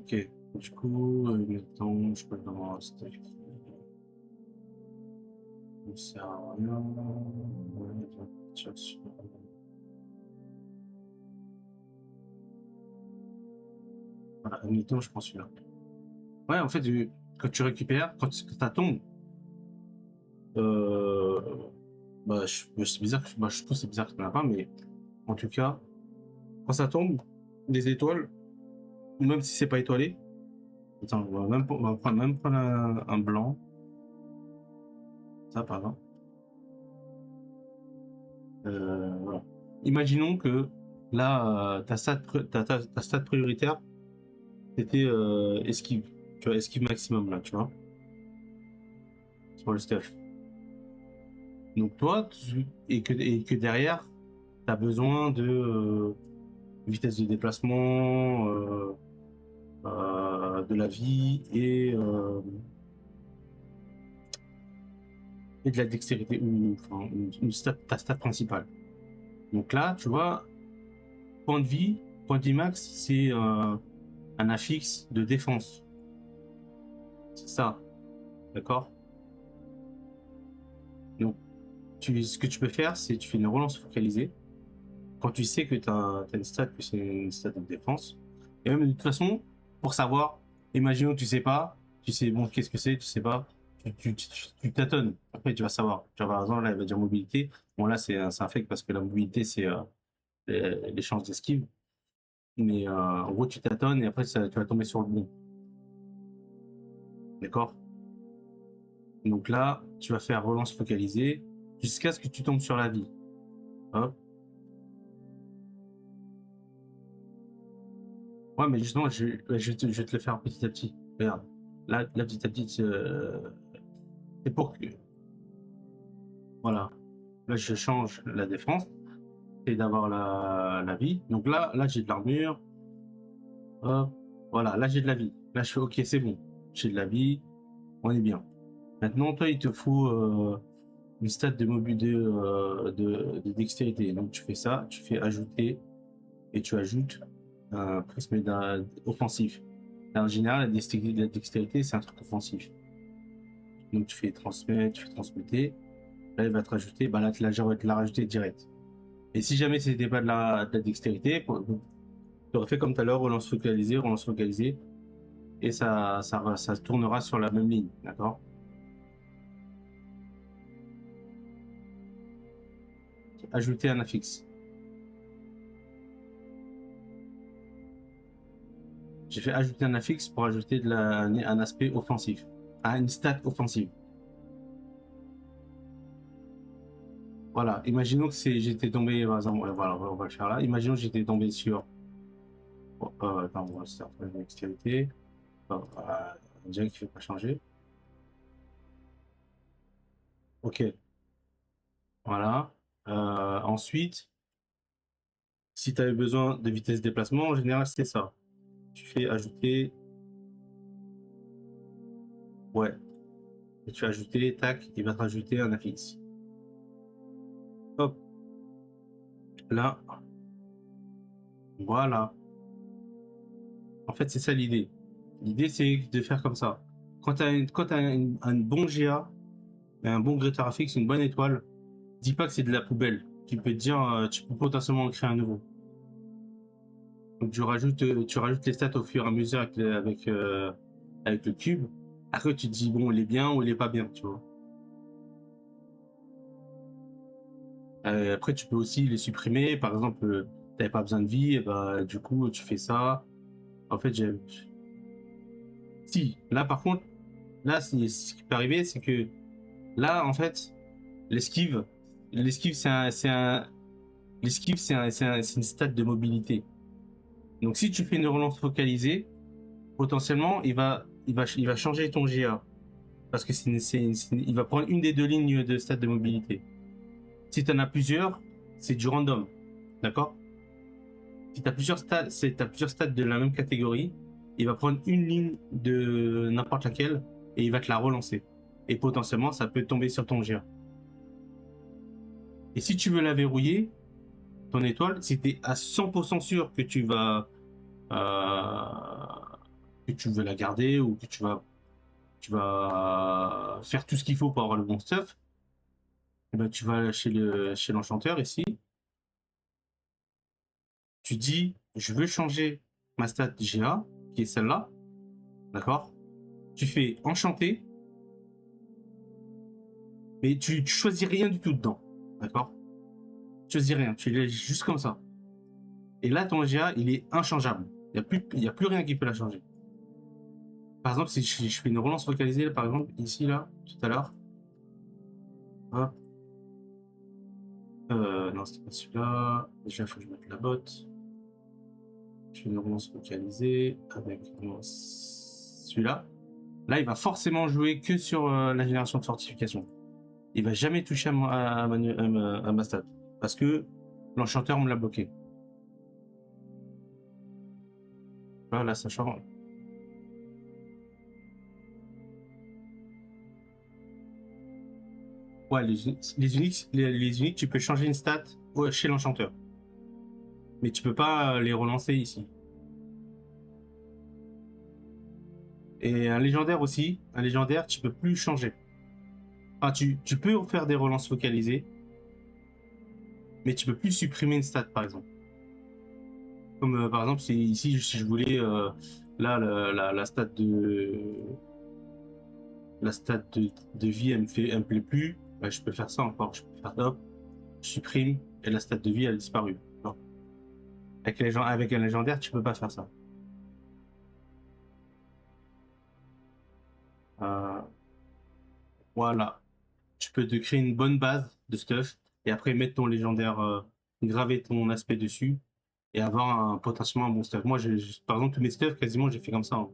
Ok. Du coup, mettons, je peux le voir. Ça sert à rien. Ouais, tiens, voilà, admettons, je pense celui-là. Ouais, en fait, quand tu récupères, quand ça tombe, euh, bah, c'est bizarre, bah, je trouve que c'est bizarre que tu n'en as pas, mais en tout cas, quand ça tombe, des étoiles, ou même si c'est pas étoilé, attends, on va prendre un blanc, ça par exemple. Voilà. Imaginons que là, ta stat prioritaire, c'était esquive. Tu vois, esquive maximum là, tu vois, sur le stuff. Donc toi, et que derrière, tu as besoin de vitesse de déplacement, de la vie et de la dextérité, ou enfin, ta stat principale. Donc là, tu vois, point de vie max, c'est un affixe de défense. C'est ça, d'accord? Donc, ce que tu peux faire, c'est tu fais une relance focalisée. Quand tu sais que tu as une stat, que c'est une stat de défense. Et même de toute façon, pour savoir, imaginons que tu sais pas, tu sais, bon, qu'est-ce que c'est, tu sais pas, tu tâtonnes. Après, tu vas savoir. Tu vois, par exemple, là, il va dire mobilité. Bon, là, c'est un fake parce que la mobilité, c'est les chances d'esquive. Mais en gros, tu tâtonnes et après, tu vas tomber sur le bon. D'accord? Donc là, tu vas faire relance focalisée jusqu'à ce que tu tombes sur la vie. Hop. Ouais, mais justement, je vais te le faire petit à petit. Regarde. Là, petit à petit, c'est pour que. Voilà. Là, je change la défense et d'avoir la vie. Donc là j'ai de l'armure. Hop. Voilà, là, j'ai de la vie. Là, je fais OK, c'est bon. J'ai de la vie. On est bien. Maintenant, toi, il te faut une stat de de dextérité. Donc, tu fais ça, tu fais ajouter et tu ajoutes un prisme offensif. En général, la dextérité, c'est un truc offensif. Donc, tu fais transmettre, tu fais transmuter. Là, il va te rajouter, bah là, la va te la rajouter direct. Et si jamais c'était pas de la dextérité, tu aurais fait comme tout à l'heure, relance focalisée, et ça tournera sur la même ligne, d'accord? Ajouter un affixe. J'ai fait ajouter un affixe pour ajouter un aspect offensif, une stat offensive. Voilà, imaginons que j'étais tombé, par exemple, voilà, on va le faire là. Imaginons que j'étais tombé sur. Attends, on va se faire une dextérité. On dirait qu'il ne fait pas changer. Ok, voilà. Ensuite, si tu avais besoin de vitesse de déplacement, en général, c'est ça. Tu fais ajouter. Ouais. Et tu fais ajouter, tac, il va te rajouter un affixe. Hop. Là. Voilà. En fait, c'est ça l'idée. L'idée, c'est de faire comme ça. Quand tu as un bon GA, un bon Greater Affix, une bonne étoile, dis pas que c'est de la poubelle. Tu peux te dire, tu peux potentiellement en créer un nouveau. Donc tu rajoutes les stats au fur et à mesure avec le cube. Après, tu te dis, bon, il est bien ou il est pas bien, tu vois. Après, tu peux aussi les supprimer. Par exemple, tu n'avais pas besoin de vie, et bah, du coup, tu fais ça. En fait, si, là, par contre, là, ce qui peut arriver, c'est que là, en fait, l'esquive, l'esquive, c'est une stat de mobilité. Donc, si tu fais une relance focalisée, potentiellement, il va changer ton GA. Parce que il va prendre une des deux lignes de stat de mobilité. Si tu en as plusieurs, c'est du random. D'accord? Si tu as plusieurs stats de la même catégorie, il va prendre une ligne de n'importe laquelle et il va te la relancer. Et potentiellement, ça peut tomber sur ton GA. Et si tu veux la verrouiller, ton étoile, si tu es à 100% sûr que tu vas que tu veux la garder ou que tu vas faire tout ce qu'il faut pour avoir le bon stuff, et ben, tu vas chez l'enchanteur ici, tu dis je veux changer ma stat GA, qui est celle-là, d'accord? Tu fais enchanter, mais tu choisis rien du tout dedans, d'accord? Tu choisis rien, tu laisses juste comme ça. Et là, ton GA, il est inchangeable. Il y a plus rien qui peut la changer. Par exemple, si je fais une relance focalisée, par exemple, ici, là, tout à l'heure, hop, non, c'était pas celui-là. Déjà, il faut que je mette la botte. Je fais une relance focalisée avec celui-là. Là, il va forcément jouer que sur la génération de fortification. Il va jamais toucher à ma stat. Parce que l'enchanteur me l'a bloqué. Là, ça change. Ouais, les uniques, tu peux changer une stat chez l'enchanteur. Mais tu peux pas les relancer ici. Et un légendaire aussi, un légendaire, tu peux plus changer. Enfin, tu peux faire des relances focalisées, mais tu peux plus supprimer une stat, par exemple. Comme par exemple, ici, si je voulais, là, la stat de vie, elle me plaît plus, bah, je peux faire ça encore. Je peux faire hop, je supprime, et la stat de vie, elle a disparu. Non. Avec un légendaire, tu peux pas faire ça. Euh, voilà. Tu peux te créer une bonne base de stuff et après mettre ton légendaire, graver ton aspect dessus et avoir potentiellement un bon stuff. Moi, par exemple, tous mes stuffs, quasiment, j'ai fait comme ça, hein.